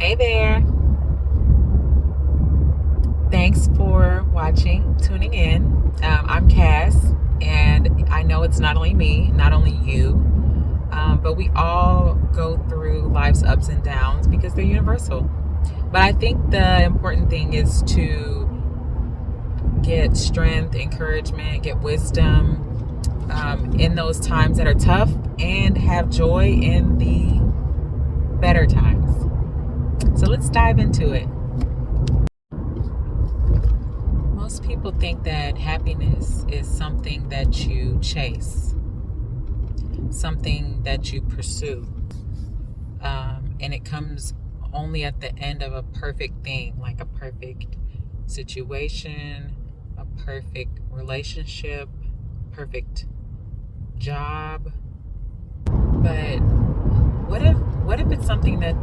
Hey there. Thanks for watching, tuning in. I'm Cass, and I know it's not only me, not only you, but we all go through life's ups and downs because they're universal. But I think the important thing is to get strength, encouragement, get wisdom in those times that are tough and have joy in the better times. So let's dive into it. Most people think that happiness is something that you chase, something that you pursue, and it comes only at the end of a perfect thing, like a perfect situation, a perfect relationship, perfect job. But what if it's something that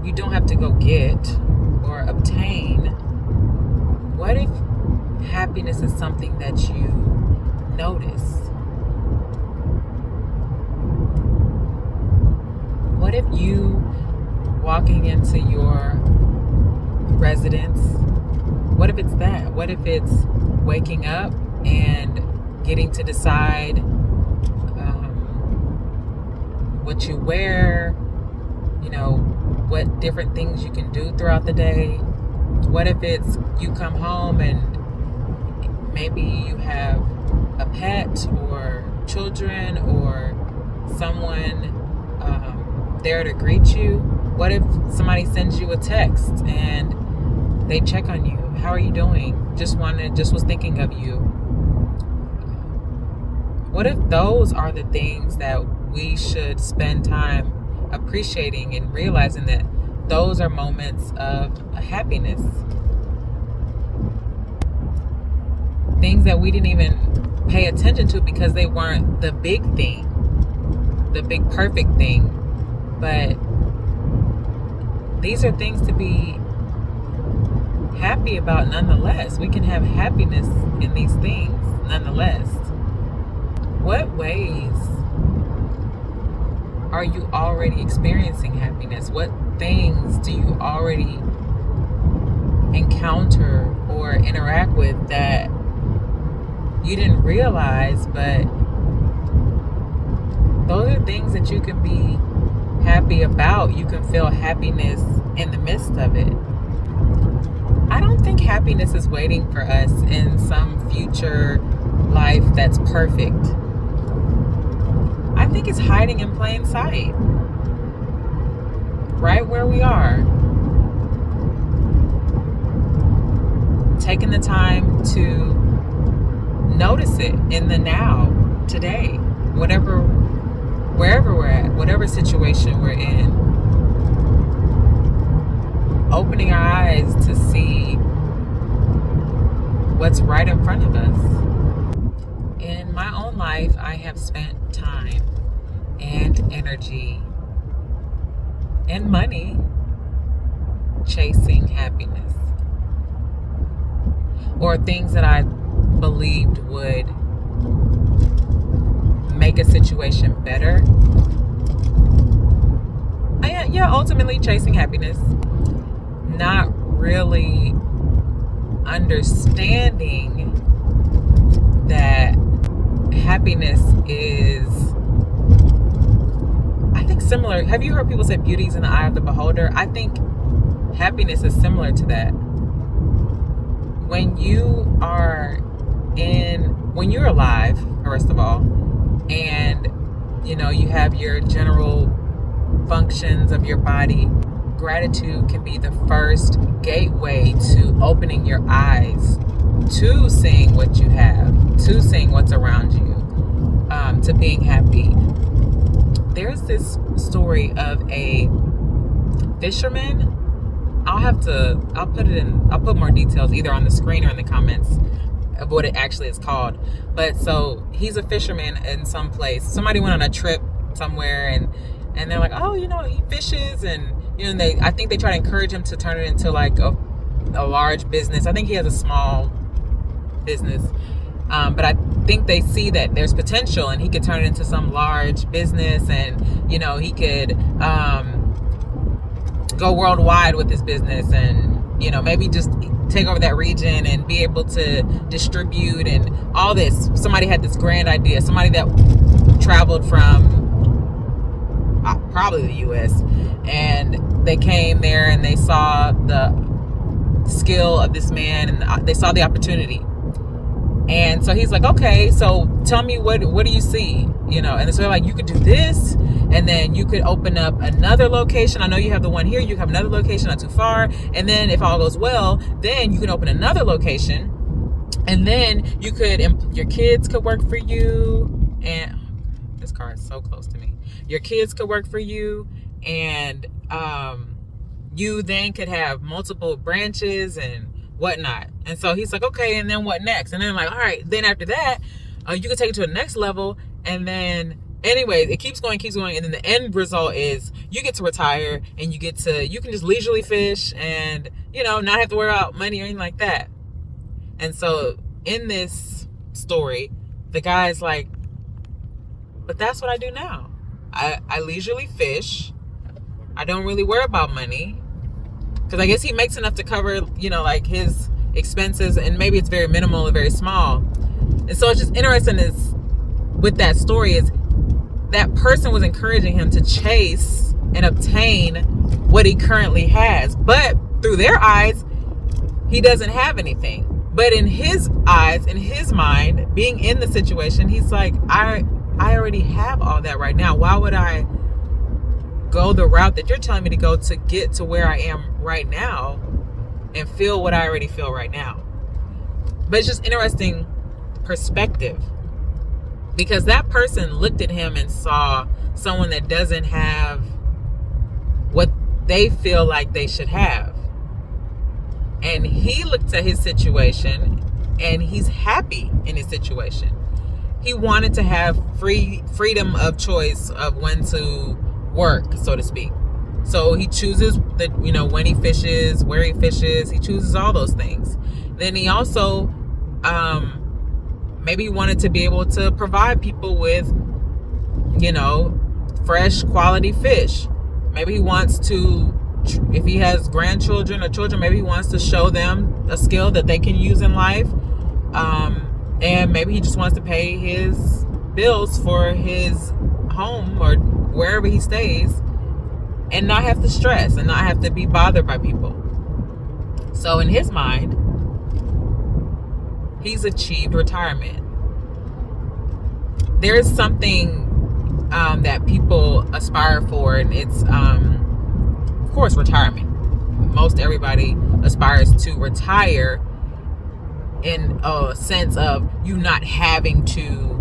you don't have to go get or obtain? What if happiness is something that you notice? What if you walking into your residence, what if it's that? What if it's waking up and getting to decide what you wear, what different things you can do throughout the day? What if it's you come home and maybe you have a pet or children or someone there to greet you? What if somebody sends you a text and they check on you? How are you doing? Just was thinking of you. What if those are the things that we should spend time appreciating and realizing that those are moments of happiness? Things that we didn't even pay attention to because they weren't the big thing, the big perfect thing. But these are things to be happy about nonetheless. We can have happiness in these things nonetheless. What ways are you already experiencing happiness? What things do you already encounter or interact with that you didn't realize, but those are things that you can be happy about? You can feel happiness in the midst of it. I don't think happiness is waiting for us in some future life that's perfect. I think it's hiding in plain sight, right where we are. Taking the time to notice it in the now, today, wherever we're at, whatever situation we're in. Opening our eyes to see what's right in front of us. In my own life, I have spent time and energy and money chasing happiness, or things that I believed would make a situation better. Ultimately chasing happiness, not really understanding that happiness is, I think, similar. Have you heard people say beauty's in the eye of the beholder? I think happiness is similar to that. When you're alive, first of all, and you have your general functions of your body, gratitude can be the first gateway to opening your eyes to seeing what you have, to seeing what's around you, to being happy. There's this story of a fisherman. I'll put more details either on the screen or in the comments of what it actually is called. But so he's a fisherman in some place. Somebody went on a trip somewhere and they're like, oh, he fishes, and I think they try to encourage him to turn it into like a large business. I think he has a small business, but I think they see that there's potential and he could turn it into some large business, and he could go worldwide with this business, and maybe just take over that region and be able to distribute and all this. Somebody had this grand idea. Somebody that traveled from probably the US, and they came there and they saw the skill of this man, and they saw the opportunity. And so he's like, okay, so tell me, what do you see? And so they're like, you could do this, and then you could open up another location. I know you have the one here, you have another location not too far, and then if all goes well, then you can open another location, and then you could, your kids could work for you, and this car is so close to me. Your kids could work for you, and you then could have multiple branches and whatnot. And so he's like, okay, and then what next? And then I'm like, all right, then after that, you can take it to the next level. And then anyways, it keeps going. And then the end result is you get to retire, and you can just leisurely fish and, not have to worry about money or anything like that. And so in this story, the guy's like, but that's what I do now. I leisurely fish. I don't really worry about money, because I guess he makes enough to cover, like his expenses, and maybe it's very minimal or very small. And so it's just interesting with that story is that person was encouraging him to chase and obtain what he currently has. But through their eyes, he doesn't have anything. But in his eyes, in his mind, being in the situation, he's like, I already have all that right now. Why would I go the route that you're telling me to go to get to where I am right now and feel what I already feel right now? But it's just interesting perspective, because that person looked at him and saw someone that doesn't have what they feel like they should have. And he looked at his situation, and he's happy in his situation. He wanted to have freedom of choice of when to work, so to speak. So he chooses when he fishes, where he fishes. He chooses all those things. Then he also maybe he wanted to be able to provide people with fresh quality fish. Maybe he wants to, if he has grandchildren or children, maybe he wants to show them a skill that they can use in life. And maybe he just wants to pay his bills for his home or wherever he stays, and not have to stress and not have to be bothered by people. So in his mind, he's achieved retirement. There's something that people aspire for, and it's of course retirement. Most everybody aspires to retire in a sense of you not having to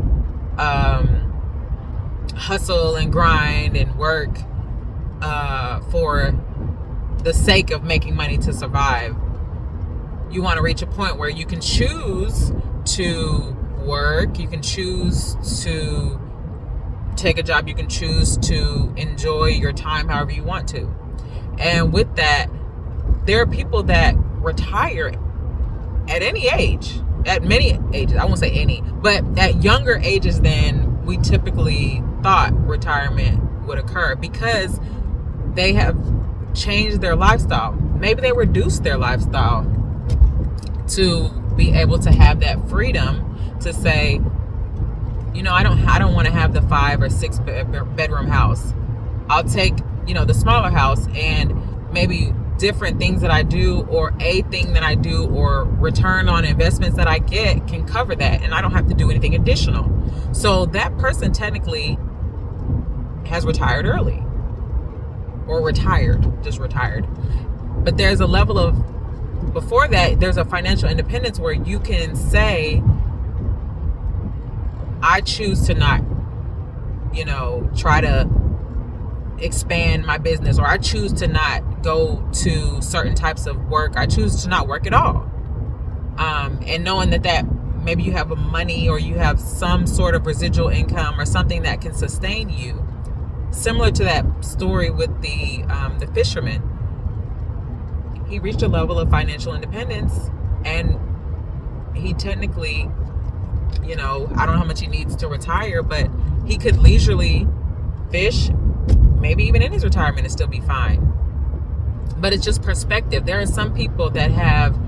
hustle and grind and work for the sake of making money to survive. You want to reach a point where you can choose to work, you can choose to take a job, you can choose to enjoy your time however you want to. And with that, there are people that retire at any age, at many ages. I won't say any, but at younger ages than we typically thought retirement would occur, because they have changed their lifestyle. Maybe they reduced their lifestyle to be able to have that freedom to say, I don't want to have the 5 or 6 bedroom house. I'll take, the smaller house, and maybe different things that I do, or a thing that I do, or return on investments that I get can cover that, and I don't have to do anything additional. So that person technically has retired early, or just retired. But there's a level of, before that, there's a financial independence where you can say, I choose to not, try to expand my business, or I choose to not go to certain types of work. I choose to not work at all. And knowing that maybe you have a money, or you have some sort of residual income or something that can sustain you. Similar to that story with the fisherman. He reached a level of financial independence, and he technically, I don't know how much he needs to retire, but he could leisurely fish, maybe even in his retirement, and still be fine. But it's just perspective. There are some people that have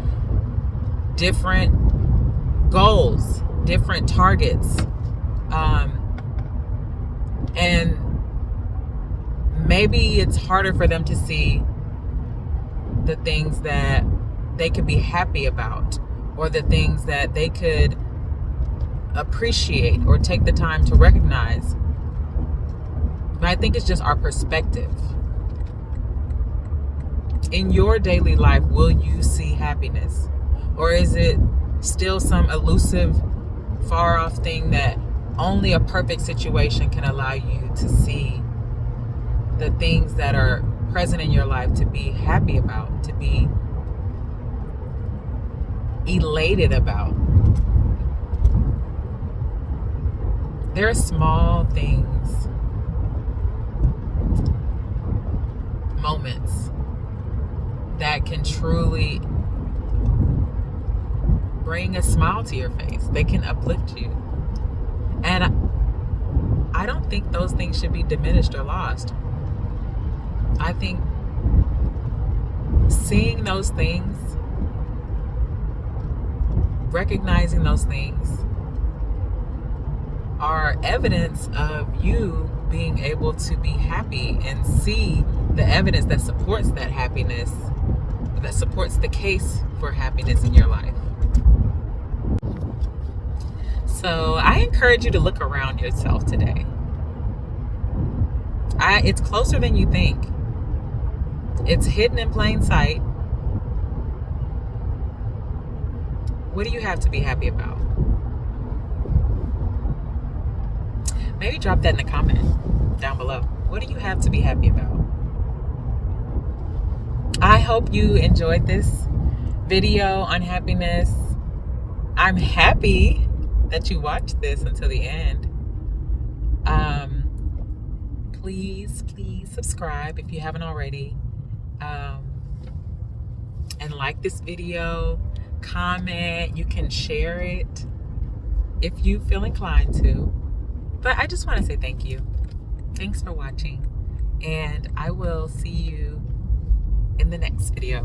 different goals, different targets, and maybe it's harder for them to see the things that they could be happy about, or the things that they could appreciate or take the time to recognize. But I think it's just our perspective. In your daily life, will you see happiness? Or is it still some elusive, far off thing that only a perfect situation can allow you to see the things that are present in your life to be happy about, to be elated about? There are small things, moments that can truly bring a smile to your face. They can uplift you. And I don't think those things should be diminished or lost. I think seeing those things, recognizing those things, are evidence of you being able to be happy and see the evidence that supports that happiness, that supports the case for happiness in your life. So I encourage you to look around yourself today. It's closer than you think. It's hidden in plain sight. What do you have to be happy about? Maybe drop that in the comment down below. What do you have to be happy about? I hope you enjoyed this video on happiness. I'm happy that you watched this until the end. Please subscribe if you haven't already. And like this video, comment. You can share it if you feel inclined to. But I just want to say thank you. Thanks for watching. And I will see you in the next video.